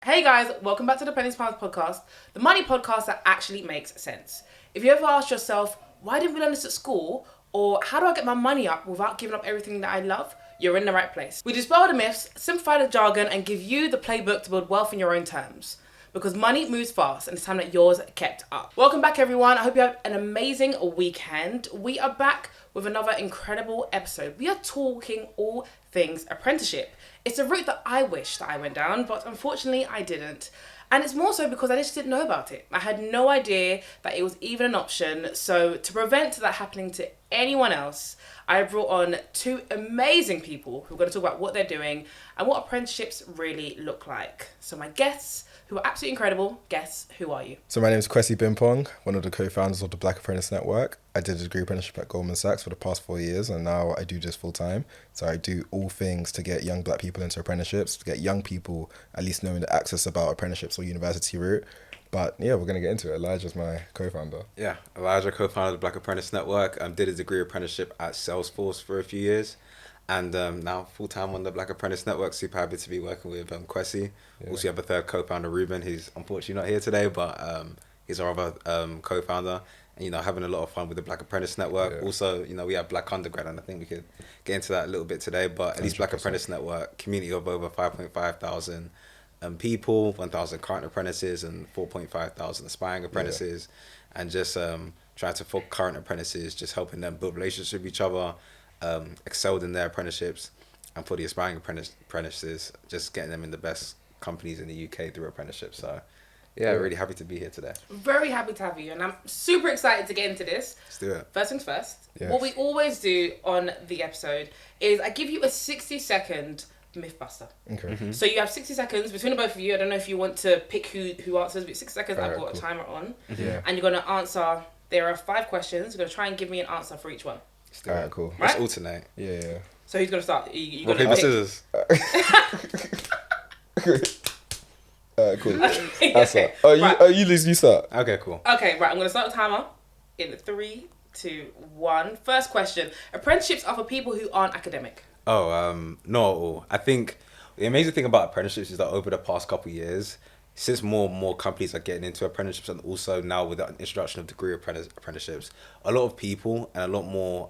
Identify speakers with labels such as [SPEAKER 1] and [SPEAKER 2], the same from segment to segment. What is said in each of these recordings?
[SPEAKER 1] Hey guys, welcome back to the Pennies Pounds podcast, the money podcast that actually makes sense. If you ever asked yourself, why didn't we learn this at school? Or how do I get my money up without giving up everything that I love? You're in the right place. We dispel the myths, simplify the jargon, and give you the playbook to build wealth in your own terms. Because money moves fast and it's time that yours kept up. Welcome back everyone. I hope you have an amazing weekend. We are back with another incredible episode. We are talking all things apprenticeship. It's a route that I wish that I went down, but unfortunately I didn't. And it's more so because I just didn't know about it. I had no idea that it was even an option. So to prevent that happening to anyone else, I brought on two amazing people who are going to talk about what they're doing and what apprenticeships really look like. So my guests, who are absolutely incredible. Guess, who are you?
[SPEAKER 2] So my name is Kwesi Bimpong, one of the co-founders of the Black Apprentice Network. I did a degree apprenticeship at Goldman Sachs for the past 4 years, and now I do this full time. So I do all things to get young black people into apprenticeships, to get young people at least knowing the access about apprenticeships or university route. But yeah, we're going to get into it. Elijah's my co-founder.
[SPEAKER 3] Yeah, Elijah, co-founder of the Black Apprentice Network. Did a degree apprenticeship at Salesforce for a few years. And now full-time on the Black Apprentice Network. Super happy to be working with Kwesi. Yeah. Also, you have a third co-founder, Ruben. He's unfortunately not here today, but he's our other co-founder. And, having a lot of fun with the Black Apprentice Network. Yeah. Also, we have Black Undergrad, and I think we could get into that a little bit today. But at least Black Apprentice Network, community of over 5.5 thousand people, 1,000 current apprentices and 4.5 thousand aspiring apprentices. Yeah. And just trying to, for current apprentices, just helping them build relationships with each other, excelled in their apprenticeships, and for the aspiring apprentices, just getting them in the best companies in the UK through apprenticeships. So yeah, really happy to be here today.
[SPEAKER 1] Very happy to have you, and I'm super excited to get into this.
[SPEAKER 3] Let's do it.
[SPEAKER 1] First things first,
[SPEAKER 2] Yes.
[SPEAKER 1] What we always do on the episode is I give you a 60-second mythbuster.
[SPEAKER 2] Okay.
[SPEAKER 3] Mm-hmm.
[SPEAKER 1] So you have 60 seconds between the both of you. I don't know if you want to pick who answers, but 60 seconds, I've got a timer on.
[SPEAKER 2] Mm-hmm. Yeah.
[SPEAKER 1] And you're going to answer, there are 5 questions, you're going to try and give me an answer for each one.
[SPEAKER 2] Alright, cool.
[SPEAKER 1] Right?
[SPEAKER 3] Let's alternate.
[SPEAKER 2] Yeah.
[SPEAKER 1] So who's going to start? You
[SPEAKER 3] Rock,
[SPEAKER 1] gonna
[SPEAKER 3] paper, scissors.
[SPEAKER 2] Cool.
[SPEAKER 1] Okay.
[SPEAKER 2] That's it. You lose, you start.
[SPEAKER 3] Okay, cool.
[SPEAKER 1] Okay, right, I'm going to start the timer in 3, 2, 1. First question. Apprenticeships are for people who aren't academic.
[SPEAKER 3] Not at all. I think the amazing thing about apprenticeships is that over the past couple of years, since more and more companies are getting into apprenticeships, and also now with the introduction of degree apprenticeships, a lot of people and a lot more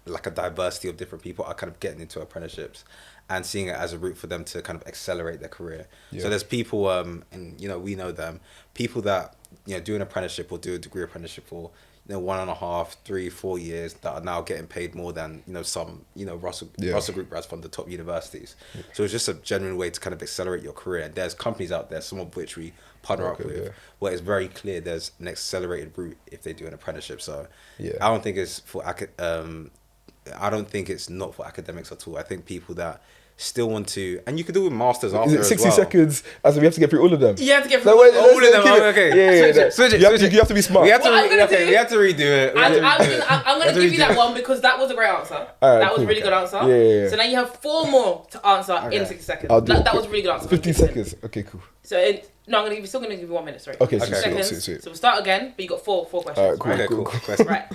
[SPEAKER 3] like a diversity of different people are kind of getting into apprenticeships and seeing it as a route for them to kind of accelerate their career. Yeah. So there's people, and we know them, people that do an apprenticeship or do a degree apprenticeship for 1.5, 3, 4 years that are now getting paid more than some Russell Group grads from the top universities. Yeah. So it's just a genuine way to kind of accelerate your career. And there's companies out there, some of which we partner up with, where it's very clear there's an accelerated route if they do an apprenticeship. So I don't think it's for I don't think it's not for academics at all. I think people that still want to, and you could do with masters after
[SPEAKER 2] 60
[SPEAKER 3] as well.
[SPEAKER 2] seconds, as we have to get through all of them.
[SPEAKER 1] You have to get through
[SPEAKER 3] all of them. Okay.
[SPEAKER 2] Yeah.
[SPEAKER 3] Switch it.
[SPEAKER 2] You have to be smart.
[SPEAKER 3] We have to redo it.
[SPEAKER 1] I'm going to give you that one because that was a great answer. That was a really good answer.
[SPEAKER 2] Yeah.
[SPEAKER 1] So now you have 4 more to answer in 60 seconds. That was a really good answer.
[SPEAKER 2] 15 seconds. Okay, cool.
[SPEAKER 1] So no, I'm still going to give you 1 minute. Sorry.
[SPEAKER 2] Okay,
[SPEAKER 1] 60 seconds.
[SPEAKER 2] Sweet.
[SPEAKER 1] So we'll start again, but you got 4 questions.
[SPEAKER 2] All right, cool.
[SPEAKER 1] Right.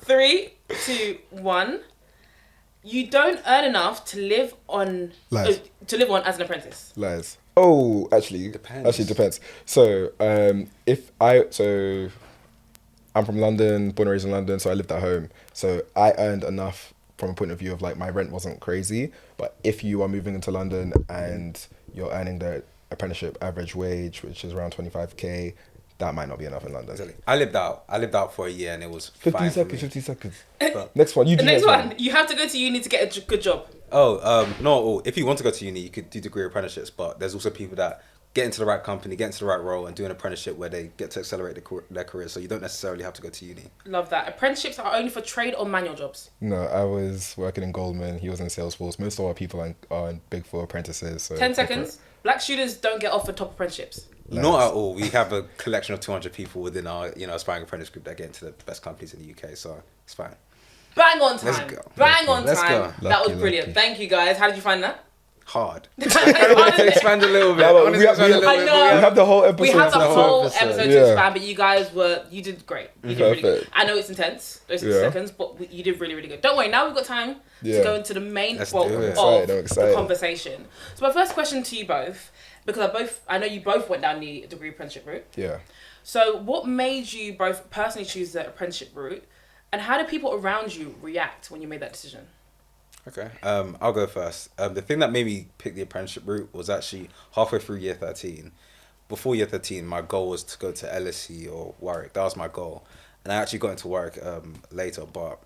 [SPEAKER 1] 3, 2, 1. You don't earn enough to live on.
[SPEAKER 2] Lies.
[SPEAKER 1] To live on as an apprentice.
[SPEAKER 2] Lies. Oh, actually, depends. So, I'm from London, born and raised in London, so I lived at home. So I earned enough from a point of view of like my rent wasn't crazy. But if you are moving into London and you're earning the apprenticeship average wage, which is around 25k, that might not be enough in London.
[SPEAKER 3] Exactly. I lived out for a year and it was
[SPEAKER 2] 15
[SPEAKER 3] fine
[SPEAKER 2] seconds. Next one.
[SPEAKER 1] The next one. You have to go to uni to get a good job.
[SPEAKER 3] No. If you want to go to uni, you could do degree apprenticeships. But there's also people that get into the right company, get into the right role, and do an apprenticeship where they get to accelerate their career. So you don't necessarily have to go to uni.
[SPEAKER 1] Love that. Apprenticeships are only for trade or manual jobs.
[SPEAKER 2] No, I was working in Goldman. He was in Salesforce. Most of our people are in Big Four apprentices. So
[SPEAKER 1] 10 seconds. Black students don't get offered top apprenticeships.
[SPEAKER 3] Not at all. We have a collection of 200 people within our aspiring apprentice group that get into the best companies in the UK. So it's fine.
[SPEAKER 1] Bang on time.
[SPEAKER 3] Let's go.
[SPEAKER 1] Bang on
[SPEAKER 3] Let's
[SPEAKER 1] time.
[SPEAKER 3] go.
[SPEAKER 1] That was brilliant. Thank you guys. How did you find that?
[SPEAKER 3] Hard. I want to expand a little bit.
[SPEAKER 2] We have the whole episode.
[SPEAKER 1] We have the whole episode to expand, but you did great. You did really good.
[SPEAKER 2] Perfect.
[SPEAKER 1] I know it's intense, those 6 seconds, but you did really, really good. Don't worry, now we've got time to go into the main bulk of the conversation. So my first question to you both, because I know you both went down the degree apprenticeship route.
[SPEAKER 2] Yeah.
[SPEAKER 1] So what made you both personally choose the apprenticeship route, and how did people around you react when you made that decision?
[SPEAKER 3] Okay, I'll go first. The thing that made me pick the apprenticeship route was actually halfway through year 13. Before year 13, my goal was to go to LSE or Warwick. That was my goal. And I actually got into Warwick later. But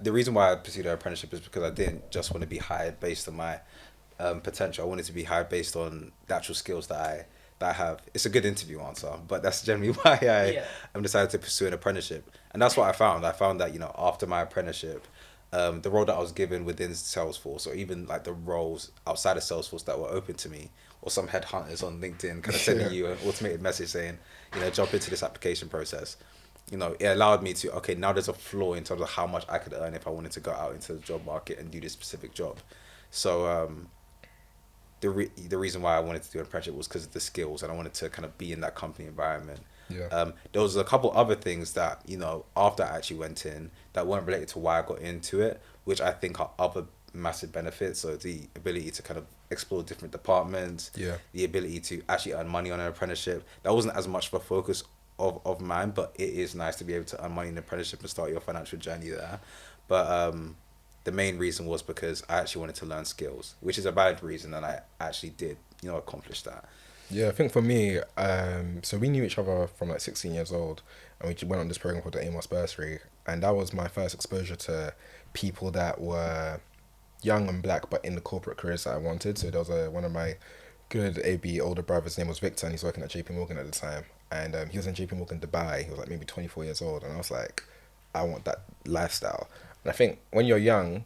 [SPEAKER 3] the reason why I pursued an apprenticeship is because I didn't just want to be hired based on my potential. I wanted to be hired based on the actual skills that I have. It's a good interview answer, but that's generally why I decided to pursue an apprenticeship. And that's what I found. I found that, after my apprenticeship, the role that I was given within Salesforce, or even like the roles outside of Salesforce that were open to me, or some headhunters on LinkedIn kind of sending you an automated message saying, jump into this application process. It allowed me to, okay, now there's a floor in terms of how much I could earn if I wanted to go out into the job market and do this specific job. So the reason why I wanted to do an apprenticeship was because of the skills, and I wanted to kind of be in that company environment.
[SPEAKER 2] Yeah.
[SPEAKER 3] There was a couple other things that, after I actually went in that weren't related to why I got into it, which I think are other massive benefits. So the ability to kind of explore different departments, the ability to actually earn money on an apprenticeship. That wasn't as much of a focus of mine, but it is nice to be able to earn money in an apprenticeship and start your financial journey there. But the main reason was because I actually wanted to learn skills, which is a valid reason, and I actually did, accomplish that.
[SPEAKER 2] Yeah, I think for me, so we knew each other from like 16 years old, and we went on this program called the Amos Bursary, and that was my first exposure to people that were young and black, but in the corporate careers that I wanted. So there was one of my good AB older brothers, his name was Victor, and he's working at JP Morgan at the time, and he was in JP Morgan Dubai. He was like maybe 24 years old, and I was like, I want that lifestyle. And I think when you're young,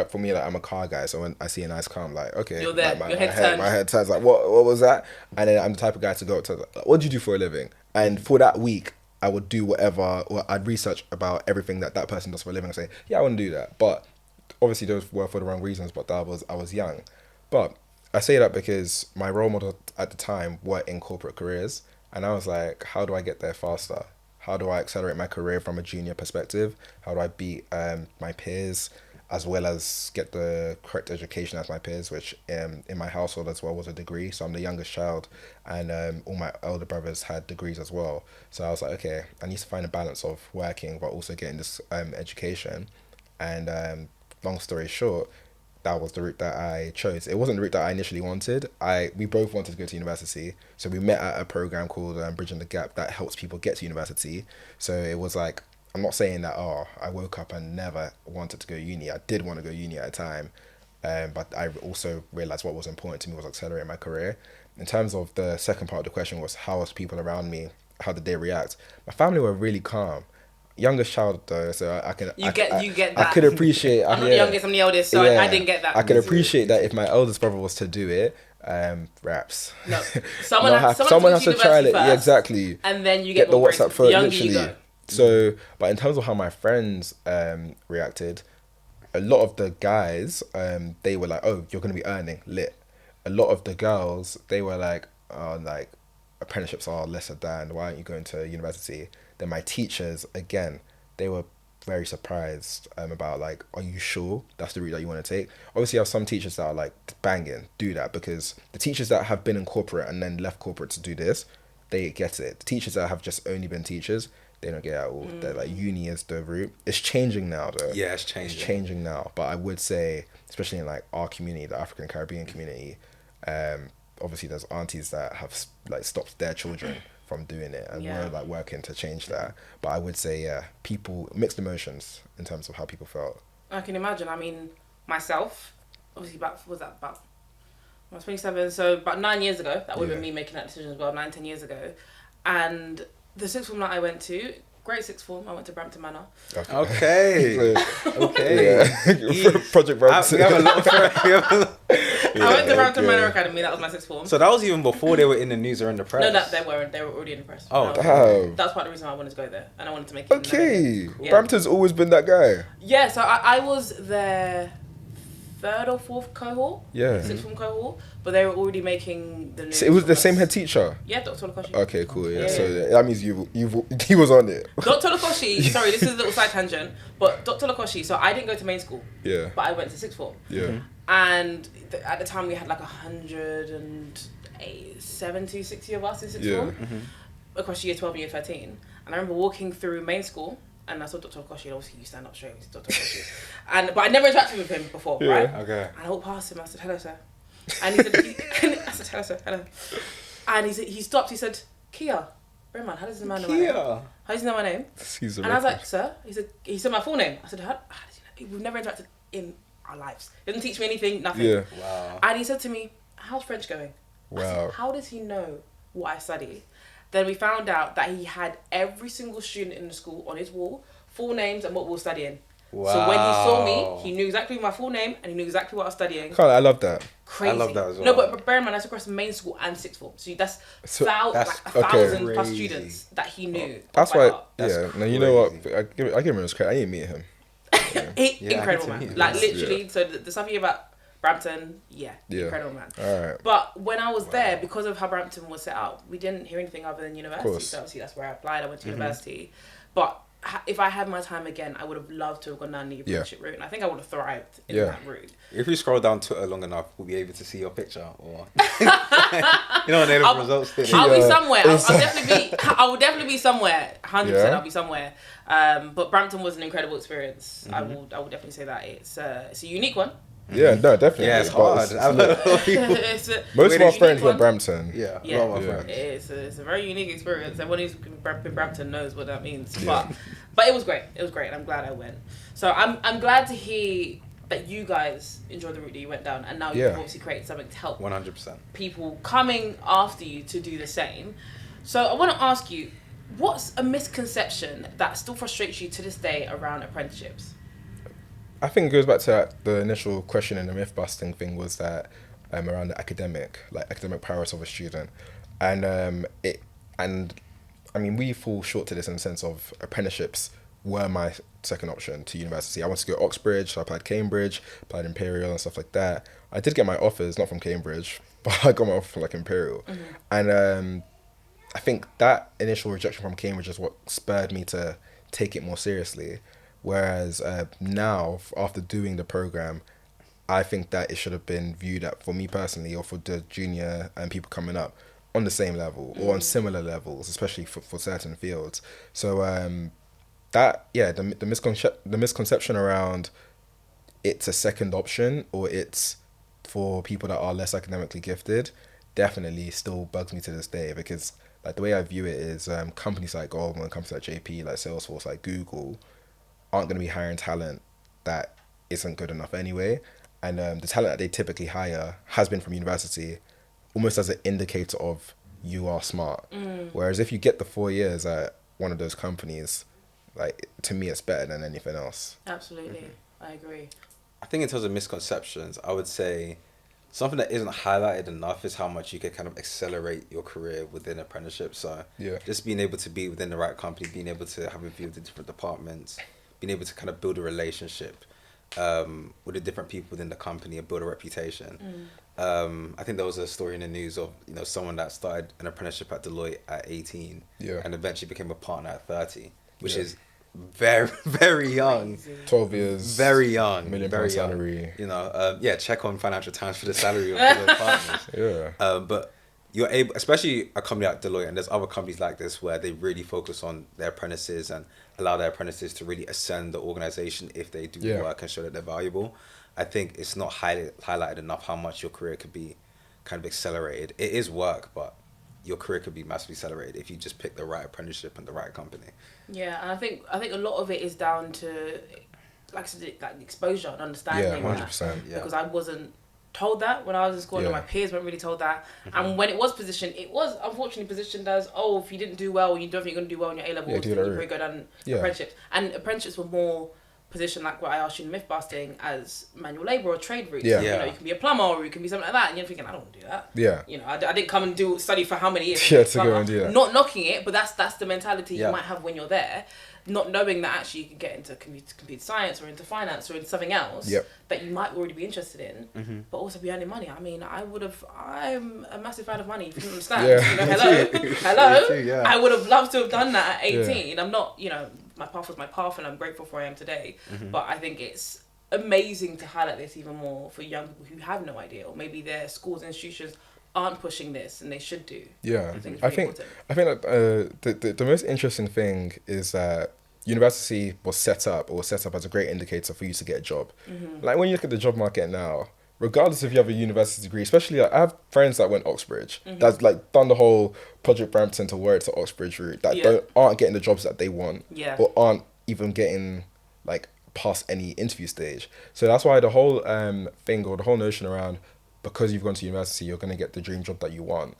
[SPEAKER 2] for me, like, I'm a car guy, so when I see a nice car, I'm like, okay,
[SPEAKER 1] you're there.
[SPEAKER 2] like,
[SPEAKER 1] Your head turns.
[SPEAKER 2] My head turns, like, what was that? And then I'm the type of guy to go up to, like, what do you do for a living? And for that week, I would do whatever, or I'd research about everything that person does for a living and say, yeah, I want to do that. But obviously those were for the wrong reasons, but I was young. But I say that because my role model at the time were in corporate careers, and I was like, how do I get there faster? How do I accelerate my career from a junior perspective? How do I beat my peers, as well as get the correct education as my peers, which in my household as well was a degree. So I'm the youngest child, and all my elder brothers had degrees as well. So I was like, okay, I need to find a balance of working but also getting this education. And long story short, that was the route that I chose. It wasn't the route that I initially wanted. We both wanted to go to university, so we met at a program called Bridging the Gap that helps people get to university. So it was like, I'm not saying that, I woke up and never wanted to go uni. I did want to go uni at a time, but I also realised what was important to me was accelerating my career. In terms of the second part of the question was, how was people around me, how did they react? My family were really calm. Youngest child though, so I get that. I could appreciate.
[SPEAKER 1] I'm not the youngest, I'm the oldest, so I didn't get that.
[SPEAKER 2] I could appreciate that if my eldest brother was to do it, raps.
[SPEAKER 1] No, someone has to try it.
[SPEAKER 2] Yeah, exactly.
[SPEAKER 1] And then you get
[SPEAKER 2] the WhatsApp phone,
[SPEAKER 1] the
[SPEAKER 2] literally.
[SPEAKER 1] You go.
[SPEAKER 2] So, but in terms of how my friends reacted, a lot of the guys, they were like, "Oh, you're gonna be earning lit." A lot of the girls, they were like, "Oh, like apprenticeships are lesser than. Why aren't you going to university?" Then my teachers, again, they were very surprised about like, "Are you sure that's the route that you want to take?" Obviously, you have some teachers that are like, "Banging, do that," because the teachers that have been in corporate and then left corporate to do this, they get it. The teachers that have just only been teachers, they don't get it at all. They're like, uni is the route. It's changing now though.
[SPEAKER 3] Yeah, it's changing.
[SPEAKER 2] It's changing now. But I would say, especially in like our community, the African Caribbean community, obviously there's aunties that have like stopped their children from doing it, and we're like working to change that. But I would say, people, mixed emotions in terms of how people felt.
[SPEAKER 1] I can imagine. I mean, myself, obviously I was 27, so about 9 years ago, that would have been me making that decision as well, 9-10 years ago. And the sixth form that I went to, great sixth form, I went to Brampton Manor.
[SPEAKER 3] Okay.
[SPEAKER 2] Project Brampton.
[SPEAKER 1] I went to Brampton Manor Academy, that was my sixth form.
[SPEAKER 3] So that was even before they were in the news or in the press?
[SPEAKER 1] No, they were already in the press.
[SPEAKER 3] Oh,
[SPEAKER 1] that's part of the reason why I wanted to go there, and I wanted to make it.
[SPEAKER 2] Okay, Brampton's always been that guy.
[SPEAKER 1] Yeah, so I was their third or fourth cohort, sixth form cohort, but they were already making the news.
[SPEAKER 2] So it was the same head teacher?
[SPEAKER 1] Yeah, Dr. Olukoshi.
[SPEAKER 2] Okay, cool, yeah. So that means he was on it.
[SPEAKER 1] Dr. Olukoshi, sorry, this is a little side tangent, but Dr. Olukoshi, so I didn't go to main school, but I went to sixth form.
[SPEAKER 2] Yeah.
[SPEAKER 1] And at the time we had like 100 and 70, 60 of us in sixth
[SPEAKER 2] Yeah.
[SPEAKER 1] form across year 12 and year 13. And I remember walking through main school, and I saw Dr. Okoshi, and obviously you stand up straight, Dr. Okoshi. But I never interacted with him before,
[SPEAKER 2] Yeah.
[SPEAKER 1] right?
[SPEAKER 3] Okay.
[SPEAKER 1] And I walked past him, I said, hello, sir. And he said, I said, hello, sir, hello. And he stopped, he said, Kia. Breman, how does the man know my name?
[SPEAKER 3] How
[SPEAKER 1] does he know my name?
[SPEAKER 2] He's a
[SPEAKER 1] And I was like,
[SPEAKER 2] reference.
[SPEAKER 1] sir? He said my full name. I said, how does he know? We've never interacted in our lives. He didn't teach me anything, nothing.
[SPEAKER 2] Yeah.
[SPEAKER 3] Wow.
[SPEAKER 1] And he said to me, how's French going? I said,
[SPEAKER 2] Wow.
[SPEAKER 1] how does he know what I study? Then we found out that he had every single student in the school on his wall, full names and what we were studying.
[SPEAKER 3] Wow.
[SPEAKER 1] So when he saw me, he knew exactly my full name and he knew exactly what I was studying.
[SPEAKER 2] I love that.
[SPEAKER 1] Crazy.
[SPEAKER 3] I love that as well.
[SPEAKER 1] No, but bear in mind, that's across main school and sixth form. So that's,
[SPEAKER 2] So-
[SPEAKER 3] That's
[SPEAKER 1] like 1,000 plus
[SPEAKER 3] crazy.
[SPEAKER 1] students that he knew.
[SPEAKER 2] That's
[SPEAKER 1] by
[SPEAKER 2] why.
[SPEAKER 1] heart.
[SPEAKER 3] That's
[SPEAKER 2] Yeah. No, you know what?
[SPEAKER 3] crazy.
[SPEAKER 2] I give him his credit. I didn't meet him.
[SPEAKER 3] Yeah,
[SPEAKER 1] Incredible
[SPEAKER 3] I
[SPEAKER 1] man.
[SPEAKER 3] get to meet
[SPEAKER 1] Like
[SPEAKER 3] him.
[SPEAKER 1] literally, so the stuff you about Brampton,
[SPEAKER 2] Yeah.
[SPEAKER 1] incredible man.
[SPEAKER 2] All right.
[SPEAKER 1] But when I was there, because of how Brampton was set up, we didn't hear anything other than university.
[SPEAKER 2] Course.
[SPEAKER 1] So obviously that's where I applied. I went to university. But if I had my time again, I would have loved to have gone down the apprenticeship route. And I think I would have thrived in
[SPEAKER 2] Yeah.
[SPEAKER 1] that route.
[SPEAKER 3] If you scroll down Twitter long enough, we'll be able to see your picture. Or you know, when they have results. Thing.
[SPEAKER 1] I'll be
[SPEAKER 2] Yeah.
[SPEAKER 1] somewhere. I will definitely be somewhere. 100%.
[SPEAKER 2] Yeah.
[SPEAKER 1] I'll be somewhere. But Brampton was an incredible experience. I will definitely say that it's a unique one.
[SPEAKER 2] Yeah. No, definitely.
[SPEAKER 3] Yeah, it's
[SPEAKER 2] But
[SPEAKER 3] hard. I've heard a lot of people.
[SPEAKER 2] most of our
[SPEAKER 1] unique
[SPEAKER 2] friends were
[SPEAKER 1] one.
[SPEAKER 2] Brampton.
[SPEAKER 3] Yeah,
[SPEAKER 1] Yeah,
[SPEAKER 3] a lot of my
[SPEAKER 2] Yeah.
[SPEAKER 3] friends.
[SPEAKER 1] it's a very unique experience. Everyone who's been Brampton knows what that means.
[SPEAKER 2] Yeah.
[SPEAKER 1] But it was great. It was great, and I'm glad I went. So I'm glad to hear that you guys enjoyed the route that you went down, and now you've
[SPEAKER 2] Yeah.
[SPEAKER 1] obviously created something to help
[SPEAKER 3] 100%.
[SPEAKER 1] people coming after you to do the same. So I want to ask you, what's a misconception that still frustrates you to this day around apprenticeships?
[SPEAKER 2] I think it goes back to the initial question in the myth busting thing was that around the academic prowess of a student, and I mean we fall short to this in the sense of apprenticeships were my second option to university. I wanted to go Oxbridge, so I applied Cambridge, applied Imperial and stuff like that. I did get my offers, not from Cambridge, but I got my offer from like Imperial, and I think that initial rejection from Cambridge is what spurred me to take it more seriously. Whereas now, after doing the program, I think that it should have been viewed at, for me personally, or for the junior and people coming up, on the same level or on similar levels, especially for certain fields. So the misconception around it's a second option or it's for people that are less academically gifted definitely still bugs me to this day, because like the way I view it is companies like Goldman, companies like JP, like Salesforce, like Google aren't going to be hiring talent that isn't good enough anyway, and the talent that they typically hire has been from university, almost as an indicator of you are smart. Whereas if you get the 4 years at one of those companies, like to me it's better than anything else.
[SPEAKER 1] Absolutely, I agree.
[SPEAKER 3] I think in terms of misconceptions, I would say something that isn't highlighted enough is how much you can kind of accelerate your career within apprenticeship. So
[SPEAKER 2] Yeah.
[SPEAKER 3] just being able to be within the right company, being able to have a view of the different departments, being able to kind of build a relationship with the different people within the company and build a reputation. I think there was a story in the news of someone that started an apprenticeship at Deloitte at 18
[SPEAKER 2] Yeah.
[SPEAKER 3] and eventually became a partner at 30, which
[SPEAKER 2] Yeah.
[SPEAKER 3] is very, very young.
[SPEAKER 2] 12 years.
[SPEAKER 3] Very young.
[SPEAKER 2] £1 million
[SPEAKER 3] very young.
[SPEAKER 2] salary.
[SPEAKER 3] Check on Financial Times for the salary of Deloitte partners.
[SPEAKER 2] Yeah.
[SPEAKER 3] But you're able, especially a company like Deloitte, and there's other companies like this where they really focus on their apprentices and allow their apprentices to really ascend the organization if they do
[SPEAKER 2] Yeah.
[SPEAKER 3] work and show that they're valuable. I think it's not highlighted enough how much your career could be kind of accelerated. It is work, but your career could be massively accelerated if you just pick the right apprenticeship and the right company.
[SPEAKER 1] Yeah, and I think a lot of it is down to, like I said, like exposure and understanding.
[SPEAKER 2] Yeah,
[SPEAKER 1] that.
[SPEAKER 2] 100%.
[SPEAKER 3] Yeah.
[SPEAKER 1] Because I wasn't told that when I was in school, and
[SPEAKER 2] Yeah.
[SPEAKER 1] my peers weren't really told that. And when it was positioned, it was unfortunately positioned as, oh, if you didn't do well, you don't think you're going to do well in your A levels,
[SPEAKER 2] Yeah,
[SPEAKER 1] then
[SPEAKER 2] do
[SPEAKER 1] you
[SPEAKER 2] that
[SPEAKER 1] probably go down
[SPEAKER 2] Yeah.
[SPEAKER 1] apprenticeships. And apprenticeships were more positioned, like what I asked you in myth busting, as manual labour or trade routes.
[SPEAKER 2] Yeah.
[SPEAKER 3] Yeah.
[SPEAKER 1] You can be a plumber or you can be something like that, and you're thinking, I don't want to do that.
[SPEAKER 2] Yeah.
[SPEAKER 1] I didn't come and study for how many years.
[SPEAKER 2] Yeah, to go and do that.
[SPEAKER 1] Not knocking it, but that's the mentality
[SPEAKER 3] Yeah.
[SPEAKER 1] you might have when you're there, not knowing that actually you can get into computer science or into finance or into something else
[SPEAKER 2] Yep.
[SPEAKER 1] that you might already be interested in, but also be earning money. I mean, I'm a massive fan of money, if you don't understand.
[SPEAKER 2] Yeah.
[SPEAKER 1] Hello.
[SPEAKER 3] Me too, yeah.
[SPEAKER 1] I would have loved to have done that at 18. I'm not, my path was my path and I'm grateful for where I am today. But I think it's amazing to highlight this even more for young people who have no idea, or maybe their schools and institutions aren't pushing this, and they should do.
[SPEAKER 2] Yeah,
[SPEAKER 1] I think it's
[SPEAKER 2] I
[SPEAKER 1] really
[SPEAKER 2] think
[SPEAKER 1] important.
[SPEAKER 2] the most interesting thing is that university was set up as a great indicator for you to get a job. Like when you look at the job market now, regardless if you have a university degree, especially like, I have friends that went Oxbridge that's like done the whole Project Brampton to Warwick to Oxbridge route that aren't getting the jobs that they want or aren't even getting like past any interview stage. So that's why the whole thing or the whole notion around because you've gone to university you're going to get the dream job that you want,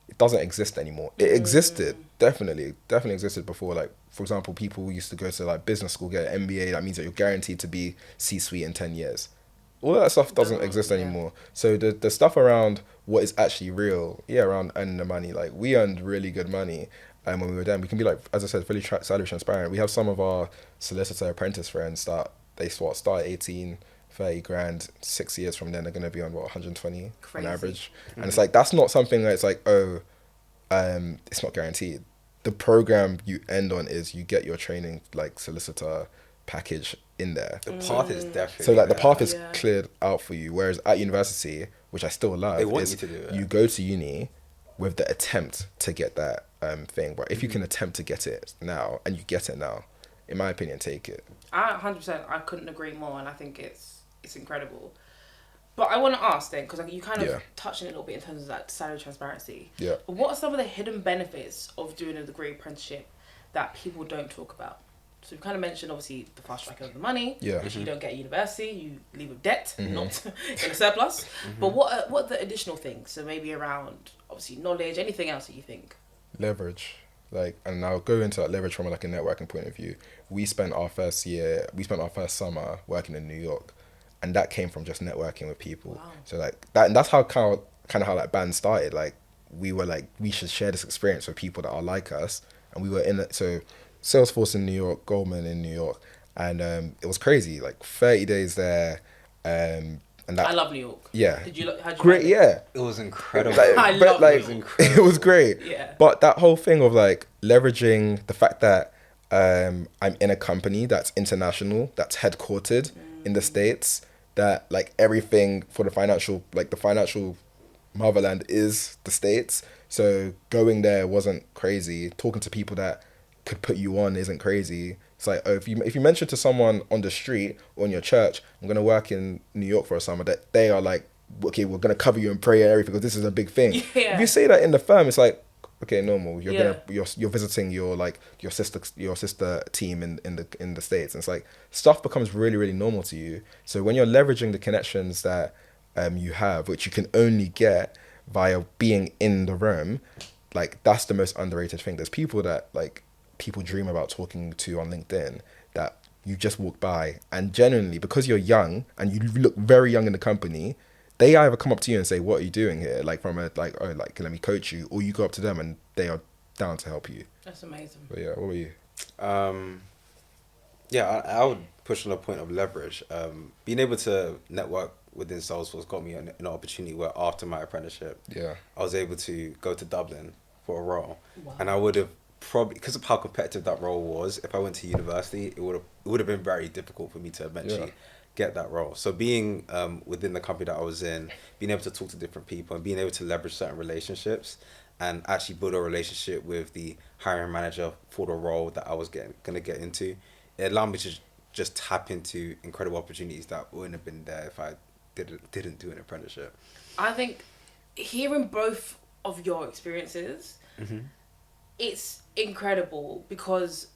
[SPEAKER 2] it doesn't exist anymore. It existed, definitely existed before. Like, for example, people used to go to like business school, get an MBA. That means that you're guaranteed to be C-suite in 10 years. All that stuff doesn't exist anymore. So the stuff around what is actually real, around earning the money. Like, we earned really good money when we were done. We can be like, as I said, fully salary transparent. We have some of our solicitor apprentice friends that they start 18, 30 grand, 6 years from then they're going to be on 120 on average. And it's like, that's not something that's like, it's not guaranteed. The program you end on is you get your training like solicitor package in there.
[SPEAKER 3] The path is definitely
[SPEAKER 2] so like the path is cleared out for you. Whereas at university, which I still love,
[SPEAKER 3] they want you to do it.
[SPEAKER 2] You go to uni with the attempt to get that thing. But if you can attempt to get it now and you get it now, in my opinion, take it.
[SPEAKER 1] 100%. I couldn't agree more, and I think it's incredible. But I want to ask then, because you kind of touched on it a little bit in terms of that salary transparency.
[SPEAKER 2] Yeah.
[SPEAKER 1] But what are some of the hidden benefits of doing a degree apprenticeship that people don't talk about? So we kind of mentioned, obviously, the fast track of the money.
[SPEAKER 2] Yeah.
[SPEAKER 1] Which you don't get at university. You leave with debt, not in a surplus. But what are the additional things? So maybe around, obviously, knowledge, anything else that you think?
[SPEAKER 2] Leverage. Like, and I'll go into that leverage from like a networking point of view. We spent our first summer working in New York, and that came from just networking with people.
[SPEAKER 1] Wow.
[SPEAKER 2] So like that, and that's how kind of how that band started. Like, we were like, we should share this experience with people that are like us, and we were in it. So Salesforce in New York, Goldman in New York, and it was crazy. Like 30 days there, and that,
[SPEAKER 1] I love New York.
[SPEAKER 2] Yeah.
[SPEAKER 1] How'd you
[SPEAKER 2] great?
[SPEAKER 1] like it?
[SPEAKER 2] Yeah.
[SPEAKER 3] It was incredible.
[SPEAKER 1] I love New York.
[SPEAKER 3] It was incredible.
[SPEAKER 2] It was great.
[SPEAKER 1] Yeah.
[SPEAKER 2] But that whole thing of like leveraging the fact that I'm in a company that's international, that's headquartered in the States, that like everything for the financial motherland is the States. So going there wasn't crazy. Talking to people that could put you on isn't crazy. It's like, oh, if you mention to someone on the street or in your church, I'm gonna work in New York for a summer, that they are like, okay, we're gonna cover you in prayer and everything because this is a big thing.
[SPEAKER 1] Yeah.
[SPEAKER 2] If you say that in the firm, it's like, okay, normal. You're visiting your sister team in the States, and it's like stuff becomes really, really normal to you. So when you're leveraging the connections that you have, which you can only get via being in the room, like that's the most underrated thing. There's people that like people dream about talking to on LinkedIn that you just walk by, and genuinely, because you're young and you look very young in the company, they either come up to you and say, what are you doing here? Like from a like, oh, like let me coach you, or you go up to them and they are down to help you.
[SPEAKER 1] That's amazing.
[SPEAKER 2] But yeah, what were you?
[SPEAKER 3] I would push on the point of leverage. Being able to network within Salesforce got me an opportunity where after my apprenticeship, I was able to go to Dublin for a role.
[SPEAKER 1] Wow.
[SPEAKER 3] And I would have probably, because of how competitive that role was, if I went to university, it would have been very difficult for me to eventually get that role. So being within the company that I was in, being able to talk to different people and being able to leverage certain relationships and actually build a relationship with the hiring manager for the role that I was going to get into, it allowed me to just tap into incredible opportunities that wouldn't have been there if I didn't do an apprenticeship.
[SPEAKER 1] I think hearing both of your experiences, it's incredible because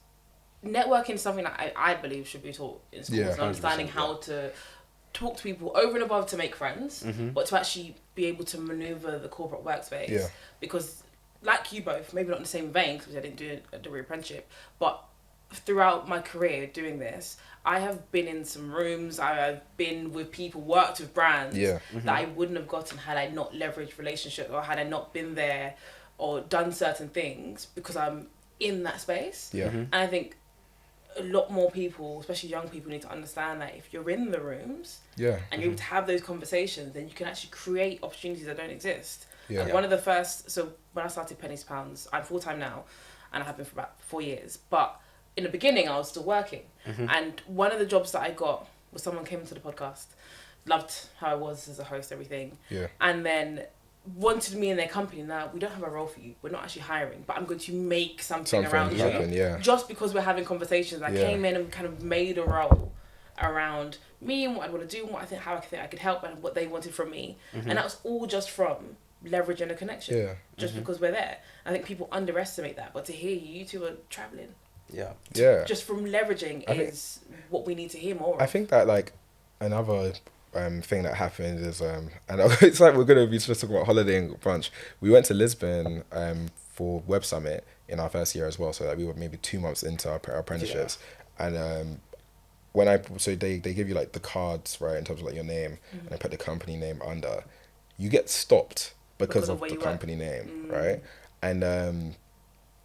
[SPEAKER 1] networking is something that I believe should be taught in schools. And understanding how to talk to people over and above to make friends, but to actually be able to maneuver the corporate workspace. Yeah. Because like you both, maybe not in the same vein because I didn't do a degree apprenticeship, but throughout my career doing this, I have been in some rooms, I have been with people, worked with brands that I wouldn't have gotten had I not leveraged relationships or had I not been there or done certain things because I'm in that space. Yeah. And I think a lot more people, especially young people, need to understand that if you're in the rooms and you're able to have those conversations, then you can actually create opportunities that don't exist. Yeah. Like one of the first, so when I started Pennies to Pounds, I'm full-time now and I have been for about 4 years, but in the beginning I was still working. And one of the jobs that I got was someone came into the podcast, loved how I was as a host, everything. Yeah. And then wanted me in their company. Now, we don't have a role for you. We're not actually hiring, but I'm going to make something
[SPEAKER 2] Something
[SPEAKER 1] around
[SPEAKER 2] happen,
[SPEAKER 1] you.
[SPEAKER 2] yeah.
[SPEAKER 1] Just because we're having conversations. I came in and kind of made a role around me and what I want to do and what I think, how I think I could help and what they wanted from me. And that was all just from leveraging a connection.
[SPEAKER 2] Yeah.
[SPEAKER 1] Just because we're there. I think people underestimate that. But to hear you two are traveling.
[SPEAKER 3] Yeah.
[SPEAKER 2] Yeah.
[SPEAKER 1] Just from leveraging is what we need to hear more of.
[SPEAKER 2] I think that like another thing that happened is and it's like we're gonna be just talking about holidaying a bunch. We went to Lisbon for Web Summit in our first year as well, so that we were maybe 2 months into our apprenticeships, and so they give you like the cards, right, in terms of like your name, and I put the company name under. You get stopped because of the company name, right? And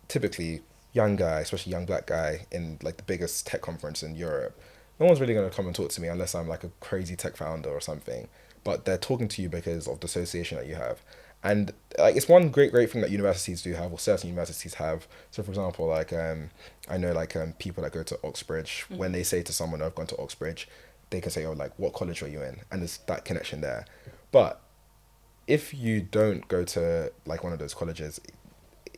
[SPEAKER 2] typically, young guy, especially young black guy in like the biggest tech conference in Europe, no one's really going to come and talk to me unless I'm like a crazy tech founder or something. But they're talking to you because of the association that you have. And like it's one great thing that universities do have, or certain universities have. So for example, like I know like people that go to Oxbridge, when they say to someone, I've gone to Oxbridge, they can say, oh, like, what college are you in? And there's that connection there. But if you don't go to like one of those colleges,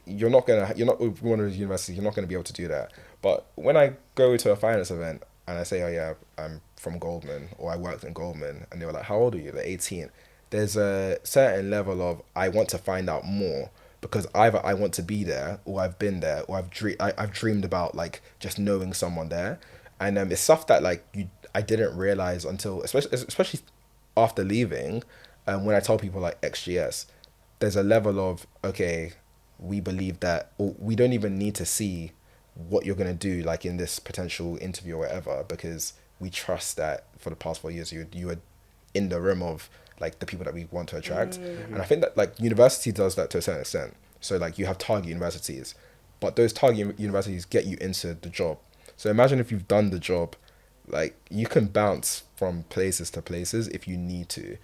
[SPEAKER 2] you're not with one of those universities, you're not gonna be able to do that. But when I go to a finance event and I say, oh yeah, I'm from Goldman, or I worked in Goldman, and they were like, how old are you? They're 18. There's a certain level of, I want to find out more, because either I want to be there, or I've been there, or I've dreamed about like just knowing someone there. And it's stuff that like I didn't realize until, especially after leaving, when I tell people like XGS, there's a level of, okay, we believe that, or we don't even need to see what you're going to do like in this potential interview or whatever, because we trust that for the past 4 years you were in the room of like the people that we want to attract. And I think that like university does that to a certain extent. So like you have target universities, but those target universities get you into the job. So imagine if you've done the job, like you can bounce from places to places if you need to.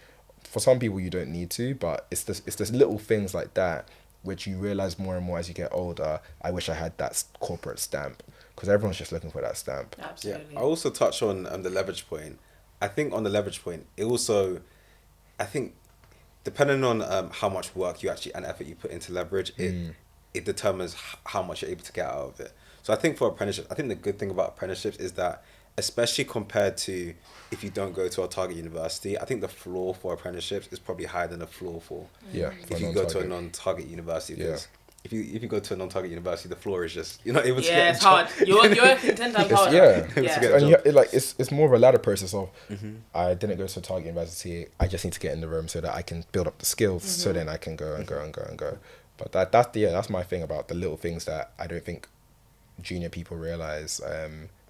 [SPEAKER 2] For some people you don't need to, but it's this little things like that which you realize more and more as you get older. I wish I had that corporate stamp, because everyone's just looking for that stamp.
[SPEAKER 1] Absolutely.
[SPEAKER 3] Yeah. I also touch on the leverage point. I think on the leverage point, it also, I think, depending on how much work you actually and effort you put into leverage, it determines how much you're able to get out of it. So I think for apprenticeships, I think the good thing about apprenticeships is that, especially compared to if you don't go to a target university, I think the floor for apprenticeships is probably higher than the floor for if you go to a non-target university. Because if you go to a non-target university, the floor is just, you're not able to get
[SPEAKER 1] it's hard. You're working 10 times harder.
[SPEAKER 2] And it's more of a ladder process of, I didn't go to a target university, I just need to get in the room so that I can build up the skills, so then I can go and go and go and go. But that's my thing about the little things that I don't think junior people realize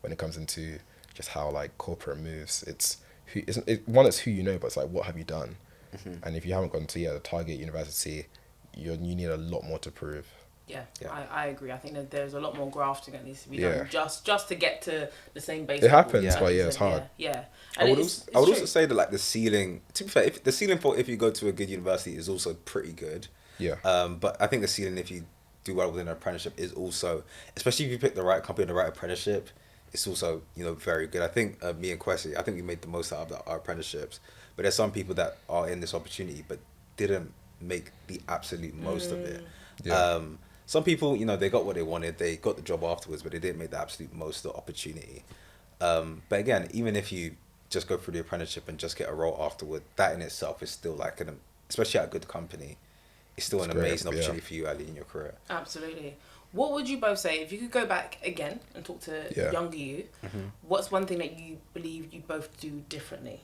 [SPEAKER 2] when it comes into just how like corporate moves. It's who you know, but it's like, what have you done? And if you haven't gone to the target university, you need a lot more to prove.
[SPEAKER 1] Yeah. I agree. I think that there's a lot more grafting that needs to be done just to get to the same base.
[SPEAKER 2] It happens, but it's hard.
[SPEAKER 1] Yeah.
[SPEAKER 3] And I would also say that like the ceiling, to be fair, if you go to a good university is also pretty good.
[SPEAKER 2] Yeah.
[SPEAKER 3] But I think the ceiling, if you do well within an apprenticeship, is also, especially if you pick the right company and the right apprenticeship, it's also, very good. I think me and Kwesi, I think we made the most out of our apprenticeships. But there's some people that are in this opportunity but didn't make the absolute most of it.
[SPEAKER 2] Yeah.
[SPEAKER 3] Some people, they got what they wanted, they got the job afterwards, but they didn't make the absolute most of the opportunity. But again, even if you just go through the apprenticeship and just get a role afterward, that in itself is still like especially at a good company, it's still an amazing opportunity for you early in your career.
[SPEAKER 1] Absolutely. What would you both say, if you could go back again and talk to younger you, what's one thing that you believe you both do differently?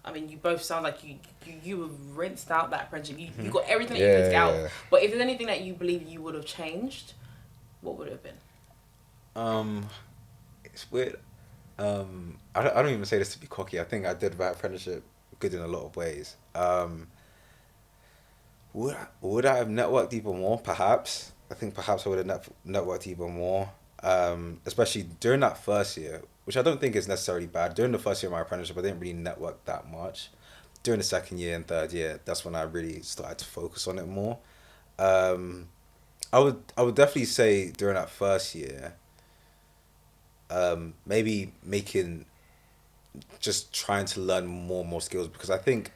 [SPEAKER 1] I mean, you both sound like you have rinsed out that apprenticeship. You got everything that you rinsed out. But if there's anything that you believe you would have changed, what would it have been?
[SPEAKER 3] It's weird. I don't even say this to be cocky. I think I did that apprenticeship good in a lot of ways. Would I have networked even more? Perhaps. I think perhaps I would have networked even more. Especially during that first year, which I don't think is necessarily bad. During the first year of my apprenticeship, I didn't really network that much. During the second year and third year, that's when I really started to focus on it more. I would definitely say during that first year, maybe just trying to learn more and more skills, because I think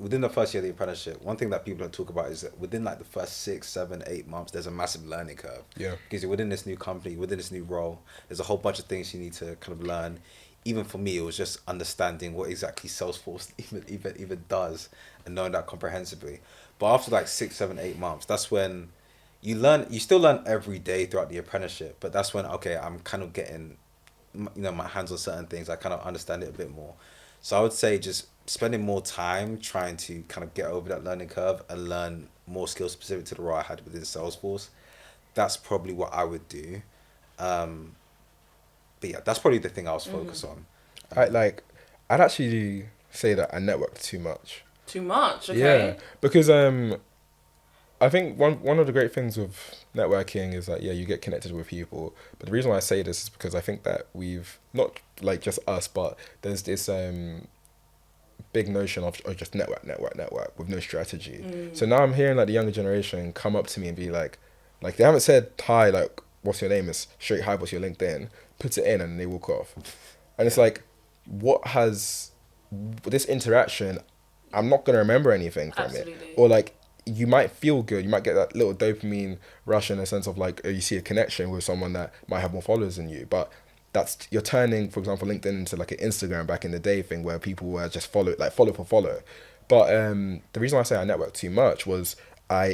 [SPEAKER 3] within the first year of the apprenticeship, one thing that people don't talk about is that within like the first 6, 7, 8 months, there's a massive learning curve.
[SPEAKER 2] Yeah.
[SPEAKER 3] Because you're within this new company, within this new role, there's a whole bunch of things you need to kind of learn. Even for me, it was just understanding what exactly Salesforce even does and knowing that comprehensively. But after like 6, 7, 8 months, that's when you learn. You still learn every day throughout the apprenticeship, but that's when, okay, I'm kind of getting, my hands on certain things. I kind of understand it a bit more. So I would say just spending more time trying to kind of get over that learning curve and learn more skills specific to the role I had within Salesforce. That's probably what I would do. But yeah, that's probably the thing I was focused on.
[SPEAKER 2] I'd actually say that I networked too much.
[SPEAKER 1] Too much, okay.
[SPEAKER 2] Yeah, because I think one of the great things with networking is that, yeah, you get connected with people. But the reason why I say this is because I think that we've, not like just us, but there's this big notion of just network with no strategy. So now I'm hearing like the younger generation come up to me and be like they haven't said hi, like what's your name, it's straight hi, what's your LinkedIn, puts it in and they walk off. And it's like, what has this interaction, I'm not going to remember anything from
[SPEAKER 1] Absolutely.
[SPEAKER 2] it. Or like, you might feel good, you might get that little dopamine rush in a sense of like, you see a connection with someone that might have more followers than you, but you're turning, for example, LinkedIn into like an Instagram back in the day thing where people were just follow for follow. But the reason why I say I networked too much was I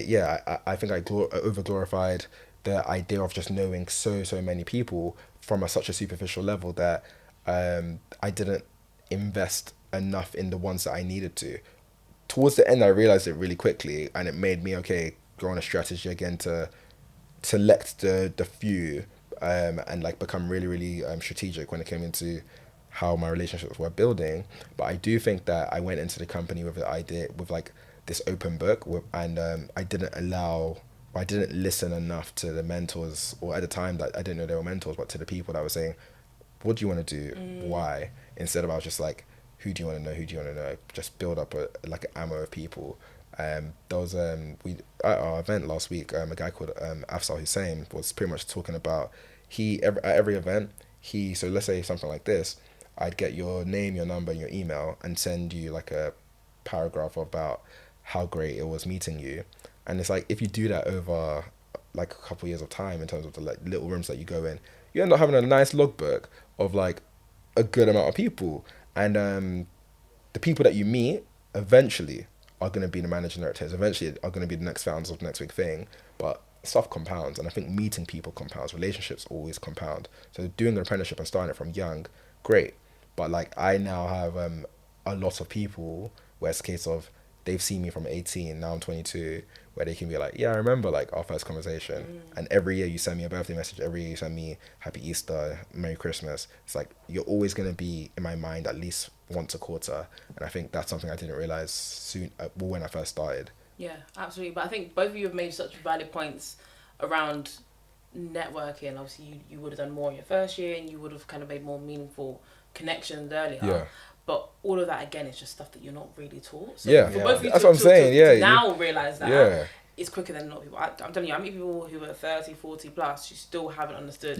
[SPEAKER 2] think I over glorified the idea of just knowing so many people from such a superficial level that I didn't invest enough in the ones that I needed to. Towards the end, I realized it really quickly, and it made me go on a strategy again to select the few and like become really strategic when it came into how my relationships were building. But I do think that I went into the company with the idea, with like this open book, and I didn't listen enough to the mentors, or at the time that I didn't know they were mentors, but to the people that were saying, what do you want to do? Why? Instead of I was just like, who do you want to know? Who do you want to know? Just build up an ammo of people. There was we at our event last week, a guy called Afsal Hussein was pretty much talking about at every event so let's say something like this, I'd get your name, your number, and your email, and send you like a paragraph about how great it was meeting you. And it's like, if you do that over like a couple of years of time, in terms of the like little rooms that you go in, you end up having a nice logbook of like a good amount of people. And the people that you meet eventually are going to be the managing directors, eventually are going to be the next founders of the next big thing. But stuff compounds, and I think meeting people compounds, relationships always compound. So doing an apprenticeship and starting it from young, great. But like, I now have a lot of people where it's a case of they've seen me from 18, now I'm 22, where they can be like, yeah, I remember like our first conversation. And every year you send me a birthday message, every year you send me Happy Easter, Merry Christmas. It's like, you're always going to be in my mind at least once a quarter. And I think that's something I didn't realize when I first started.
[SPEAKER 1] Yeah, absolutely. But I think both of you have made such valid points around networking. Obviously, you would have done more in your first year, and you would have kind of made more meaningful connections earlier.
[SPEAKER 2] Yeah.
[SPEAKER 1] But all of that, again, is just stuff that you're not really taught. So
[SPEAKER 2] Yeah,
[SPEAKER 1] for both of you
[SPEAKER 2] that's what I'm saying.
[SPEAKER 1] to now realise that it's quicker than a lot of people. I'm telling you, I meet people who are 30, 40 plus who still haven't understood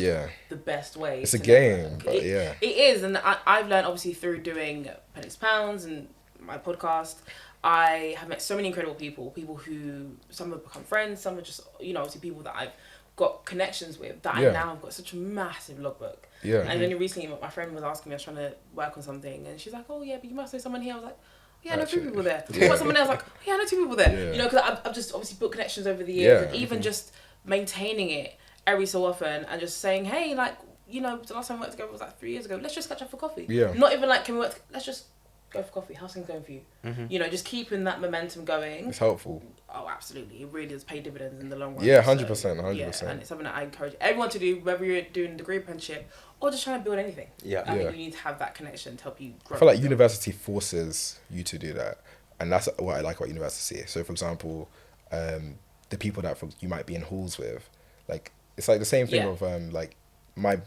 [SPEAKER 1] the best way.
[SPEAKER 2] It's a game, but
[SPEAKER 1] It is, and I've learned obviously through doing Apprenticeship Pounds and my podcast. I have met so many incredible people who, some have become friends, some are just, obviously people that I've got connections with that I now have got such a massive logbook.
[SPEAKER 2] Yeah.
[SPEAKER 1] And only recently my friend was asking me, I was trying to work on something, and she's like, oh yeah, but you must know someone here. I was like, yeah, I know 3 people there. What about someone else? Like, yeah, I know 2 people there.
[SPEAKER 2] Yeah.
[SPEAKER 1] Because I've just obviously built connections over the years, and even just maintaining it every so often and just saying, hey, like, the last time we worked together was like 3 years ago. Let's just catch up for coffee.
[SPEAKER 2] Yeah.
[SPEAKER 1] Not even like, can we work? Let's just go for coffee. How's things going for you? Just keeping that momentum going.
[SPEAKER 2] It's helpful.
[SPEAKER 1] Oh, absolutely. It really does pay dividends in the long run.
[SPEAKER 2] Yeah, 100%.
[SPEAKER 1] Yeah, and it's something that I encourage everyone to do, whether you're doing a degree apprenticeship or just trying to build anything.
[SPEAKER 3] Yeah.
[SPEAKER 1] I think you need to have that connection to help you grow.
[SPEAKER 2] I feel like university forces you to do that. And that's what I like about university. So, for example, the people that you might be in halls with, like, it's like the same thing of like,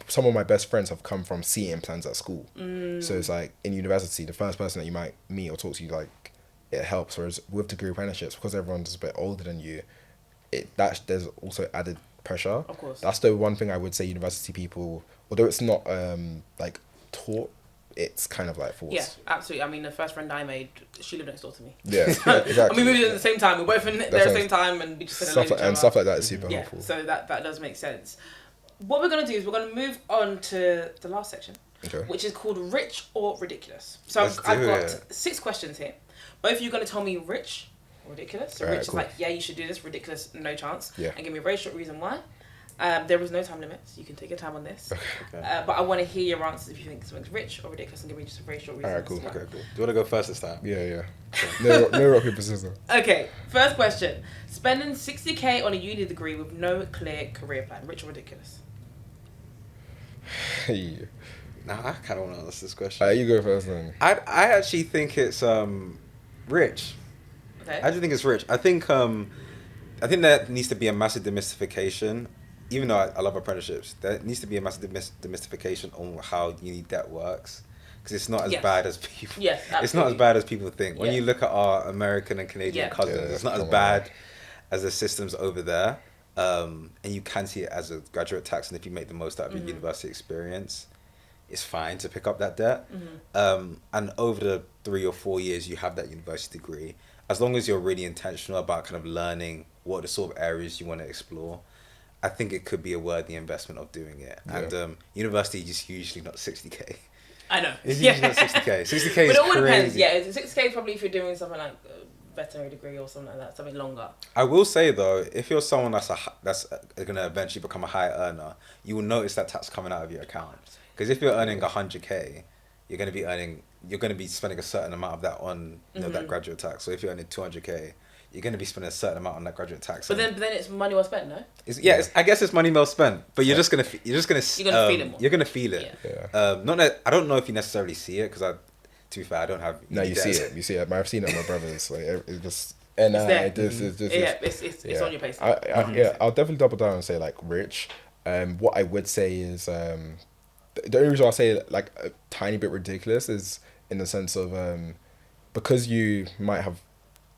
[SPEAKER 2] some of my best friends have come from seating plans at school. So it's like, in university, the first person that you might meet or talk to, like, it helps. Whereas with degree apprenticeships, because everyone's a bit older than you, there's also added pressure.
[SPEAKER 1] Of course.
[SPEAKER 2] That's the one thing I would say university people, although it's not like taught it's kind of like forced.
[SPEAKER 1] Yeah, absolutely. I mean, the first friend I made, she lived next door to me.
[SPEAKER 2] Yeah, exactly.
[SPEAKER 1] And we moved in at the same time. We were both in there at the same time, and we just said hello to each other.
[SPEAKER 2] Stuff like that is super
[SPEAKER 1] Yeah,
[SPEAKER 2] helpful.
[SPEAKER 1] so that does make sense. What we're going to do is we're going to move on to the last section, which is called Rich or Ridiculous. So I've got 6 questions here. Both of you are going to tell me rich or ridiculous. So rich is like, yeah, you should do this. Ridiculous, no chance.
[SPEAKER 2] Yeah.
[SPEAKER 1] And give me a very short reason why. There is no time limit, so you can take your time on this. Okay. But I want to hear your answers if you think something's rich or ridiculous, and give me just a very short reason.
[SPEAKER 2] Alright, cool.
[SPEAKER 3] Okay, cool. Do you want to go first this time?
[SPEAKER 2] Yeah. No rock, paper, scissors.
[SPEAKER 1] Okay, first question. Spending 60k on a uni degree with no clear career plan. Rich or ridiculous?
[SPEAKER 2] Hey.
[SPEAKER 3] Nah, I kind of want to answer this question.
[SPEAKER 2] You go first then.
[SPEAKER 3] I actually think it's rich.
[SPEAKER 1] Okay.
[SPEAKER 3] I actually think it's rich. I think there needs to be a massive demystification. Even though I love apprenticeships, there needs to be a massive demystification on how uni debt works, because it's not as bad as people.
[SPEAKER 1] Yes, absolutely.
[SPEAKER 3] It's not as bad as people think. When you look at our American and Canadian cousins, it's not as bad as the systems over there. And you can see it as a graduate tax, and if you make the most out of your university experience, it's fine to pick up that debt. And over the 3 or 4 years you have that university degree, as long as you're really intentional about kind of learning what the sort of areas you want to explore, I think it could be a worthy investment of doing it. Yeah. And university is usually not 60k.
[SPEAKER 1] I know.
[SPEAKER 3] It's usually not 60k. 60k is crazy.
[SPEAKER 1] But it all depends. Yeah, 60k probably if you're doing something like a veterinary degree or something like that, something longer.
[SPEAKER 3] I will say though, if you're someone that's going to eventually become a high earner, you will notice that tax coming out of your account. Because if you're earning 100k, you're going to be spending a certain amount of that on that graduate tax. So if you're earning 200k, you're going to be spending a certain amount on that graduate tax.
[SPEAKER 1] But then it's money well spent, no?
[SPEAKER 3] I guess it's money well spent. But you're just gonna feel it more. You're gonna feel it.
[SPEAKER 2] Yeah.
[SPEAKER 3] I don't know if you necessarily see it, because to be fair, I don't have.
[SPEAKER 2] No, you see it. You see it. I've seen it on my brothers. Like it's just. And
[SPEAKER 1] it's on your face.
[SPEAKER 2] I'll definitely double down and say like rich. What I would say is the only reason I'll say like a tiny bit ridiculous is in the sense of because you might have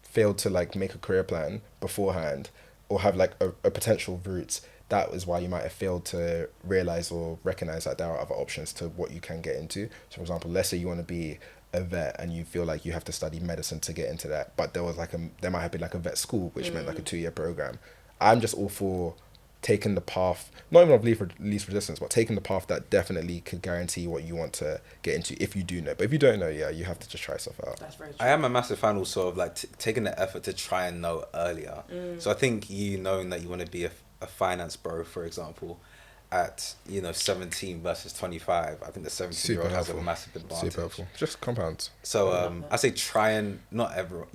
[SPEAKER 2] failed to like make a career plan beforehand or have like a potential route. That is why you might have failed to realize or recognize that there are other options to what you can get into. So for example, let's say you want to be a vet and you feel like you have to study medicine to get into that, but there might have been like a vet school which meant like a 2-year program. I'm just all for taking the path, not even of least resistance, but taking the path that definitely could guarantee what you want to get into if you do know. But if you don't know, you have to just try stuff out.
[SPEAKER 1] That's very true.
[SPEAKER 3] I am a massive fan also of like taking the effort to try and know earlier. So I think knowing that you want to be a finance bro, for example, at 17 versus 25, I think the 17-year-old has a massive advantage.
[SPEAKER 2] Super helpful. Just compounds.
[SPEAKER 3] So I say try and not ever,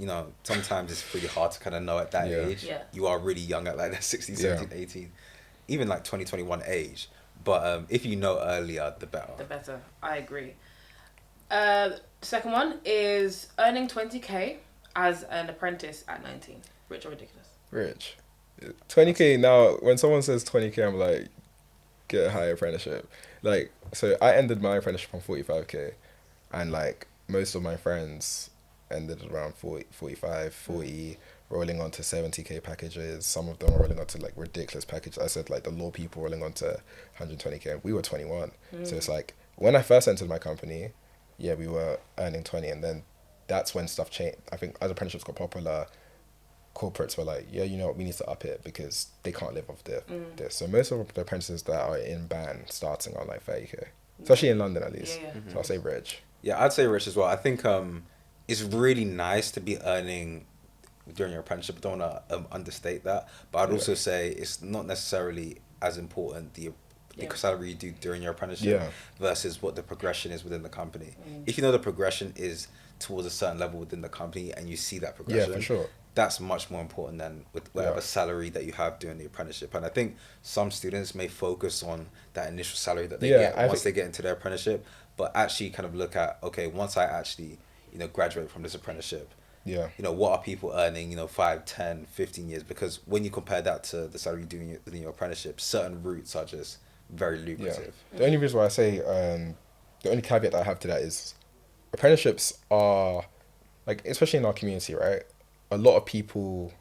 [SPEAKER 3] sometimes it's really hard to kind of know at that age.
[SPEAKER 1] Yeah.
[SPEAKER 3] You are really young at like that 16, 17, 18, even like 20, 21 age. But if you know earlier, the better.
[SPEAKER 1] The better. I agree. Second one is earning 20k as an apprentice at 19. Rich or ridiculous?
[SPEAKER 2] Rich. 20k now, when someone says 20k, I'm like, get a higher apprenticeship. Like, so I ended my apprenticeship on 45k, and like most of my friends ended around 40, 45, 40, rolling on to 70k packages. Some of them are rolling on to like ridiculous packages. I said like the law people rolling on to 120k. We were 21. So it's like when I first entered my company, we were earning 20, and then that's when stuff changed. I think as apprenticeships got popular, corporates were like, we need to up it because they can't live off this. So most of the apprentices that are in band starting on like 30k, especially in London at least. So I'll say rich.
[SPEAKER 3] Yeah, I'd say rich as well. I think it's really nice to be earning during your apprenticeship. I don't want to understate that, but I'd also say it's not necessarily as important the salary you do during your apprenticeship versus what the progression is within the company. If you know the progression is towards a certain level within the company and you see that progression,
[SPEAKER 2] for sure,
[SPEAKER 3] that's much more important than with whatever salary that you have during the apprenticeship. And I think some students may focus on that initial salary that they get once they get into their apprenticeship, but actually kind of look at, okay, once I actually, graduate from this apprenticeship, what are people earning, 5, 10, 15 years? Because when you compare that to the salary you do in your apprenticeship, certain routes are just very lucrative.
[SPEAKER 2] The only reason why I say, the only caveat that I have to that is apprenticeships are, like, especially in our community, right? A lot of people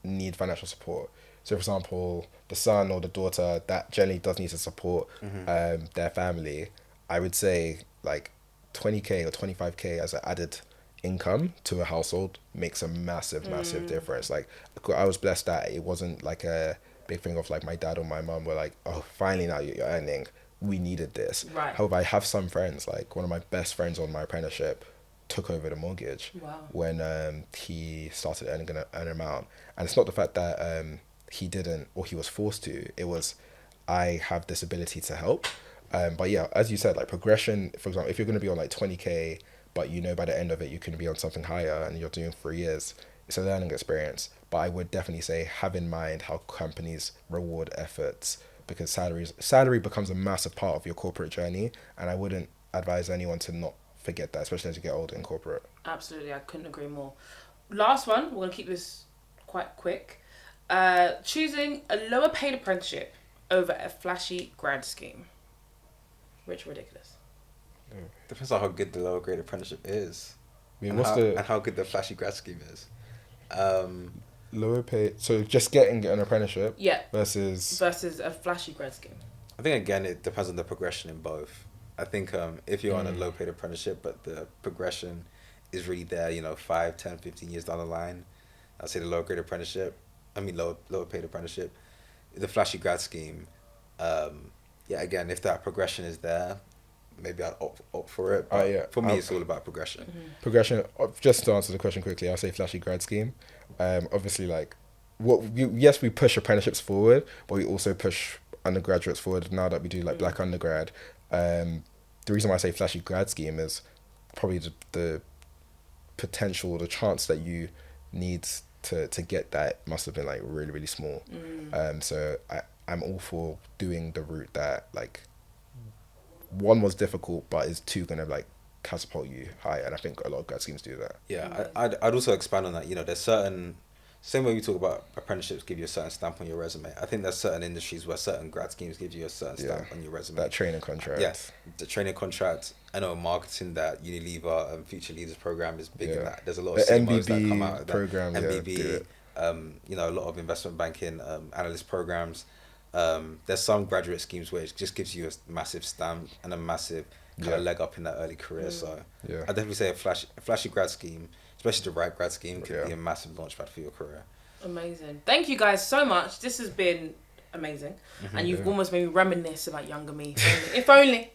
[SPEAKER 2] need financial support. So, for example, the son or the daughter that generally does need to support their family, I would say, like, 20K or 25K as an added income to a household makes a massive difference. Like, I was blessed that it wasn't like a big thing of like my dad or my mum were like, oh, finally now you're earning, we needed this.
[SPEAKER 1] Right.
[SPEAKER 2] However, I have some friends, like one of my best friends on my apprenticeship took over the mortgage.
[SPEAKER 1] Wow.
[SPEAKER 2] When he started earning an amount. And it's not the fact that he didn't or he was forced to, it was, I have this ability to help. But yeah, as you said, like progression, for example, if you're going to be on like 20K, but you know by the end of it you can be on something higher and you're doing 3 years, it's a learning experience. But I would definitely say have in mind how companies reward efforts, because salary becomes a massive part of your corporate journey, and I wouldn't advise anyone to not forget that, especially as you get older in corporate.
[SPEAKER 1] Absolutely, I couldn't agree more. Last one, we're going to keep this quite quick. Choosing a lower paid apprenticeship over a flashy grad scheme. Rich or ridiculous?
[SPEAKER 3] Depends on how good the lower grade apprenticeship is.
[SPEAKER 2] I mean,
[SPEAKER 3] and how good the flashy grad scheme is.
[SPEAKER 2] Lower pay, so just getting an apprenticeship,
[SPEAKER 1] yeah,
[SPEAKER 2] versus
[SPEAKER 1] a flashy grad scheme.
[SPEAKER 3] I think again it depends on the progression in both. I think if you're on a low paid apprenticeship but the progression is really there, 5, 10, 15 years down the line, I'd say the lower paid apprenticeship, the flashy grad scheme, again, if that progression is there, maybe I'd opt for it. But for me, it's all about progression.
[SPEAKER 1] Mm-hmm.
[SPEAKER 2] Progression. Just to answer the question quickly, I'll say flashy grad scheme. Obviously, like, yes, we push apprenticeships forward, but we also push undergraduates forward now that we do like Black undergrad. The reason why I say flashy grad scheme is probably the potential, the chance that you need to get that must have been like really, really small. So I'm all for doing the route that like, one was difficult, but is two gonna like catapult you high, and I think a lot of grad schemes do that.
[SPEAKER 3] Yeah, I'd also expand on that. There's certain, same way we talk about apprenticeships give you a certain stamp on your resume. I think there's certain industries where certain grad schemes give you a certain stamp on your resume.
[SPEAKER 2] That training contract.
[SPEAKER 3] Yes, the training contract. I know marketing, that Unilever Future Leaders program is big in that. There's a lot of CMOs that come out of that.
[SPEAKER 2] Program,
[SPEAKER 3] MBB, a lot of investment banking analyst programs. There's some graduate schemes where it just gives you a massive stamp and a massive kind of leg up in that early career. So I definitely say a flashy grad scheme, especially the right grad scheme, could be a massive launchpad for your career.
[SPEAKER 1] Amazing. Thank you guys so much. This has been amazing. And you've almost made me reminisce about younger me. If only.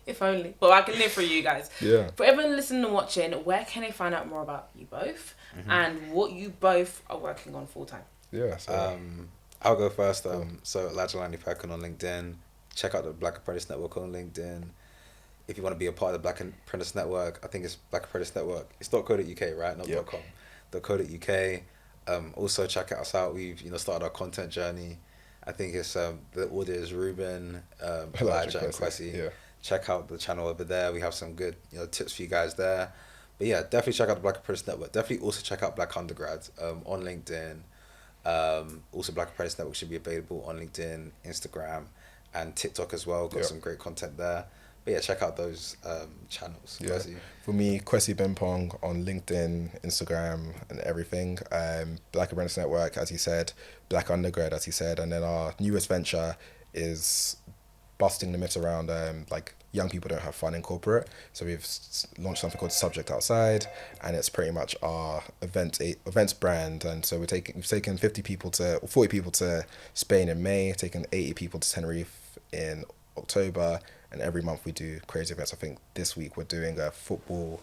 [SPEAKER 1] But I can live for you guys.
[SPEAKER 2] Yeah.
[SPEAKER 1] For everyone listening and watching, where can they find out more about you both and what you both are working on full time?
[SPEAKER 2] Yeah. So.
[SPEAKER 3] I'll go first. So Lajalani Pekon on LinkedIn. Check out the Black Apprentice Network on LinkedIn. If you want to be a part of the Black Apprentice Network, I think it's Black Apprentice Network. It's .co.uk, right? Not .com. .co.uk. Also check us out. We've started our content journey. I think it's the audio is Ruben, Elijah and Kwesi.
[SPEAKER 2] Yeah.
[SPEAKER 3] Check out the channel over there. We have some good tips for you guys there. But yeah, definitely check out the Black Apprentice Network. Definitely also check out Black Undergrads on LinkedIn. Also Black Apprentice Network should be available on LinkedIn, Instagram and TikTok as well. Got some great content there. But yeah, check out those channels.
[SPEAKER 2] Yeah. For me, Kwesi Bimpong on LinkedIn, Instagram and everything. Black Apprentice Network, as he said, Black Undergrad, as he said, and then our newest venture is busting the myths around like young people don't have fun in corporate. So we've launched something called Subject Outside, and it's pretty much our events brand. And so we've taken 40 people to Spain in May, taken 80 people to Tenerife in October, and every month we do crazy events. I think this week we're doing a football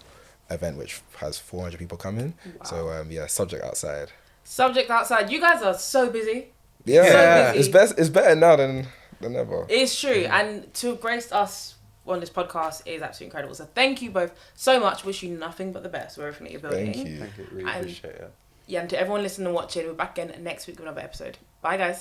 [SPEAKER 2] event which has 400 people coming. Wow. So Subject Outside.
[SPEAKER 1] Subject Outside. You guys are so busy.
[SPEAKER 2] Yeah, so busy. It's better now than ever.
[SPEAKER 1] It's true, and to have graced us on this podcast is absolutely incredible. So thank you both so much. Wish you nothing but the best with everything that you're building.
[SPEAKER 2] Thank you.
[SPEAKER 3] Really appreciate it.
[SPEAKER 1] Yeah, and to everyone listening and watching, we're back again next week with another episode. Bye, guys.